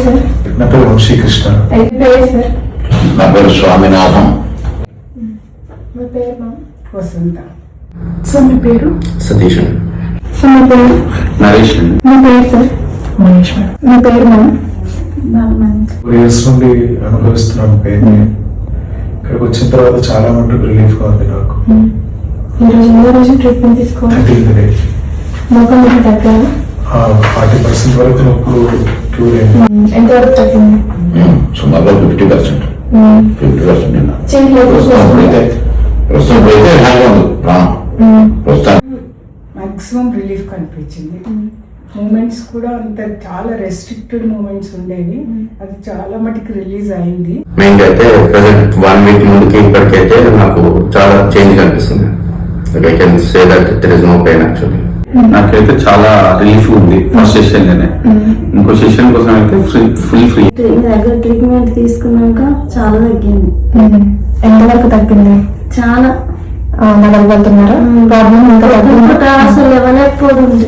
Sir. నా పేరు Vamsikrishna. Sir. నా పేరు స్వామినాథం. మీ పేరు మా వసంత. సార్ మీ పేరు? సతీష్. సార్ మీ పేరు? నరేష్. మీ పేరు సార్? మహేష్. మీ పేరు మా 4 years నుండి అనుభవిస్తున్నాను పెయిన్. ఇక్కడికి వచ్చిన తర్వాత చాలా మటుకు రిలీఫ్ గా ఉంది నాకు. ఈ రోజు ట్రీట్మెంట్ తీసుకోవాలి. 13th day. మోకాలు నొప్పి తగ్గాలి. 40% వరకు నొప్పులు క్యూర్ అయింది. ఎంతవరకు తగ్గింది? సుమారుగా 50%. 50% నిన్న. చేయలేదు. ప్రస్తుతం అయితే హ్యాంగ్ ఉంది ప్రాణం. ప్రస్తుతం మాక్సిమం రిలీఫ్ కనిపించింది. మూమెంట్స్ కూడా అంత చాలా రెస్ట్రిక్టెడ్ మూమెంట్స్ ఉండేవి, అది చాలా మటుకు రిలీజ్ అయింది. మెయిన్ అయితే ప్రెసెంట్ 1 week ముందుకి ఇప్పటికైతే నాకు చాలా చేంజ్ కనిపిస్తుంది. I can say that there is no pain actually. నాకైతే చాలా రిలీఫ్ ఉంది ఫస్ట్ సెషన్ లోనే. ఇంకో సెషన్ కోసం అయితే ఫుల్ ఫ్రీ. దగ్గర ట్రీట్మెంట్ తీసుకున్నాక చాలా తగ్గింది. ఎంతవరకు తగ్గింది? చాలా నడవగలుగుతున్నారా? ప్రాబ్లం ఇంకా అసలు ఎవరైపోతుంది.